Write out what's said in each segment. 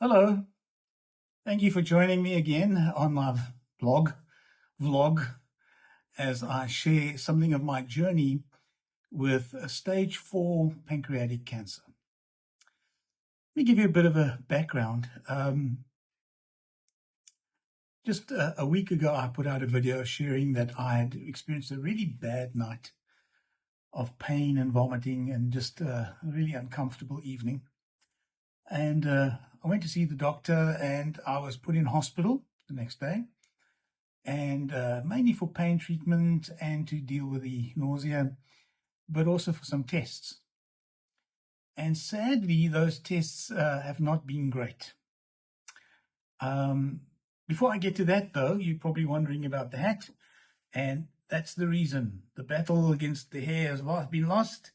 Hello, thank you for joining me again on my vlog, as I share something of my journey with a stage 4 pancreatic cancer. Let me give you a bit of a background. Just a week ago, I put out a video sharing that I had experienced a really bad night of pain and vomiting and just a really uncomfortable evening. And I went to see the doctor and I was put in hospital the next day, and mainly for pain treatment and to deal with the nausea, but also for some tests. And sadly, those tests have not been great. Before I get to that, though, you're probably wondering about the hat, and that's the reason. The battle against the hair has been lost,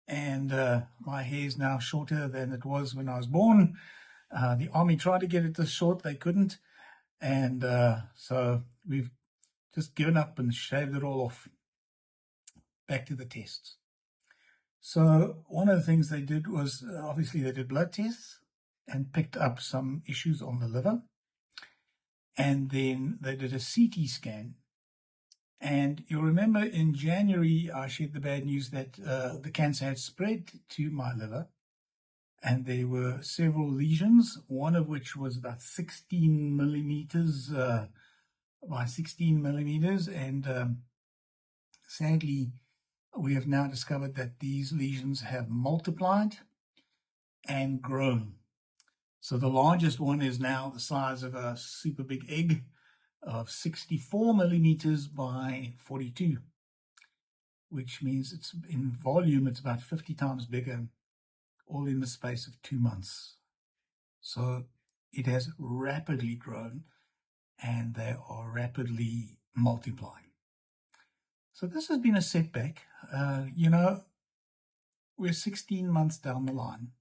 and my hair is now shorter than it was when I was born. The army tried to get it this short, they couldn't, and so we've just given up and shaved it all off. Back to the tests. So one of the things they did was, obviously they did blood tests and picked up some issues on the liver. And then they did a CT scan. And you'll remember in January, I shared the bad news that the cancer had spread to my liver. And there were several lesions, one of which was about 16 millimeters by 16 millimeters. And sadly, we have now discovered that these lesions have multiplied and grown. So the largest one is now the size of a super big egg of 64 millimeters by 42, which means it's in volume, it's about 50 times bigger, all in the space of 2 months. So it has rapidly grown and they are rapidly multiplying. So this has been a setback. We're 16 months down the line.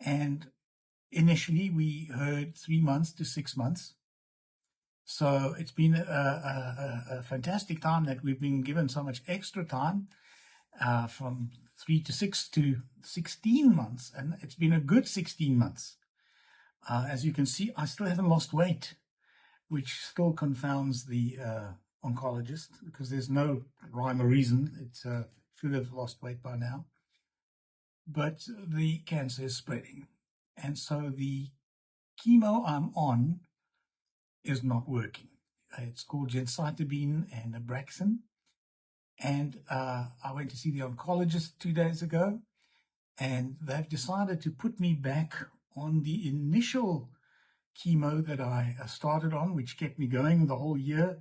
And initially we heard 3 months to 6 months. So it's been a fantastic time that we've been given so much extra time, from 3 to 6 to 16 months. And it's been a good 16 months. As you can see, I still haven't lost weight, which still confounds the oncologist, because there's no rhyme or reason. It should have lost weight by now. But the cancer is spreading. And so the chemo I'm on is not working. It's called gemcitabine and Abraxane. And I went to see the oncologist 2 days ago, and they've decided to put me back on the initial chemo that I started on, which kept me going the whole year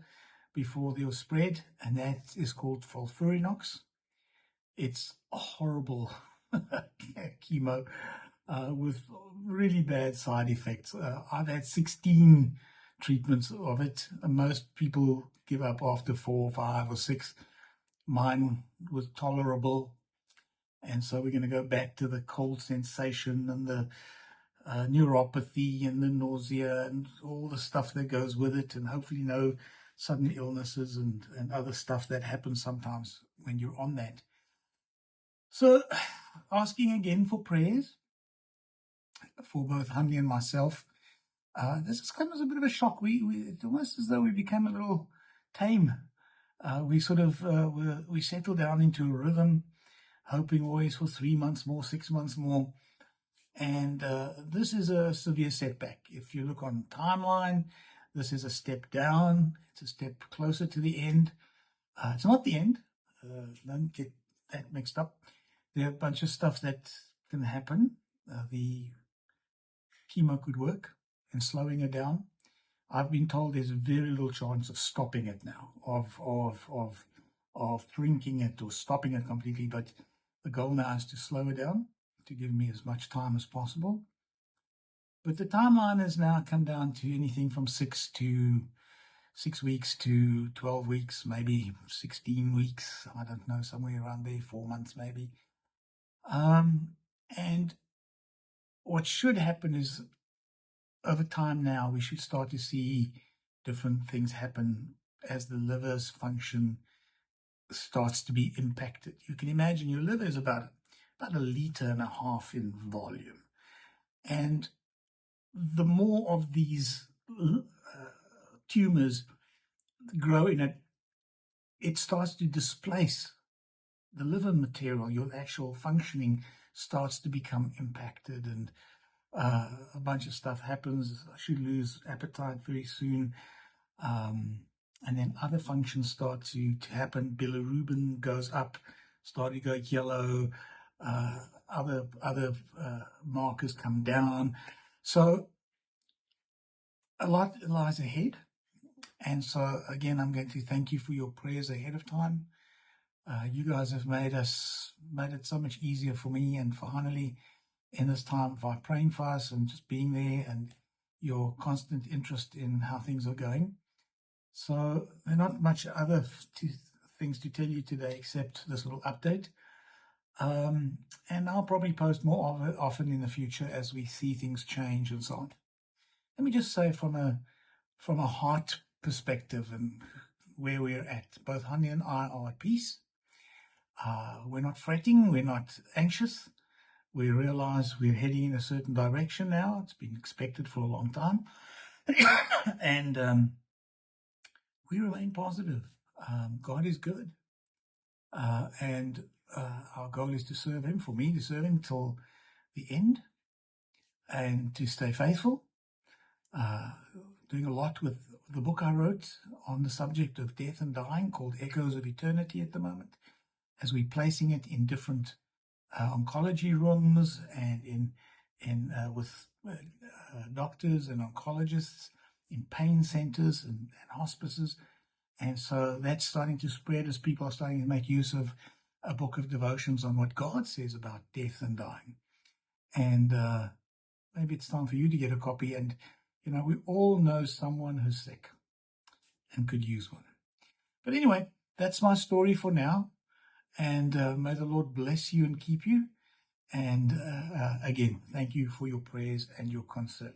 before the spread, and that is called FOLFIRINOX. It's a horrible chemo with really bad side effects. I've had 16 treatments of it. Most people give up after 4, 5, or 6. Mine was tolerable. And so we're going to go back to the cold sensation and the neuropathy and the nausea and all the stuff that goes with it, and hopefully no sudden illnesses and other stuff that happens sometimes when you're on that. So asking again for prayers for both Hanley and myself. This has come as a bit of a shock. It's almost as though we became a little tame. We sort of we settled down into a rhythm, hoping always for 3 months more, 6 months more. And this is a severe setback. If you look on timeline, this is a step down. It's a step closer to the end. It's not the end. Don't get that mixed up. There are a bunch of stuff that can happen. The chemo could work in slowing it down. I've been told there's very little chance of stopping it now, of shrinking it or stopping it completely. But the goal now is to slow it down, to give me as much time as possible. But the timeline has now come down to anything from 6 weeks to 12 weeks, maybe 16 weeks. I don't know, somewhere around there, 4 months maybe. And what should happen is, over time now, we should start to see different things happen as the liver's function starts to be impacted. You can imagine your liver is about 1.5 liters in volume. And the more of these tumors grow in it, it starts to displace the liver material. Your actual functioning starts to become impacted, and a bunch of stuff happens. I should lose appetite very soon. And then other functions start to happen. Bilirubin goes up, start to go yellow. Other markers come down. So a lot lies ahead. And so, again, I'm going to thank you for your prayers ahead of time. You guys have made it so much easier for me and for Hanali in this time by praying for us and just being there, and your constant interest in how things are going. So there are not much other things to tell you today except this little update. And I'll probably post more of it often in the future as we see things change and so on. Let me just say from a heart perspective and where we're at, both Hani and I are at peace. We're not fretting, we're not anxious. We realize we're heading in a certain direction now. It's been expected for a long time. And we remain positive. God is good. And our goal is to serve him, for me to serve him till the end and to stay faithful. Doing a lot with the book I wrote on the subject of death and dying called Echoes of Eternity at the moment, as we're placing it in different oncology rooms and with doctors and oncologists in pain centers and hospices. And so that's starting to spread as people are starting to make use of a book of devotions on what God says about death and dying. And maybe it's time for you to get a copy. And, we all know someone who's sick and could use one. But anyway, that's my story for now. And may the Lord bless you and keep you. And again, thank you for your prayers and your concern.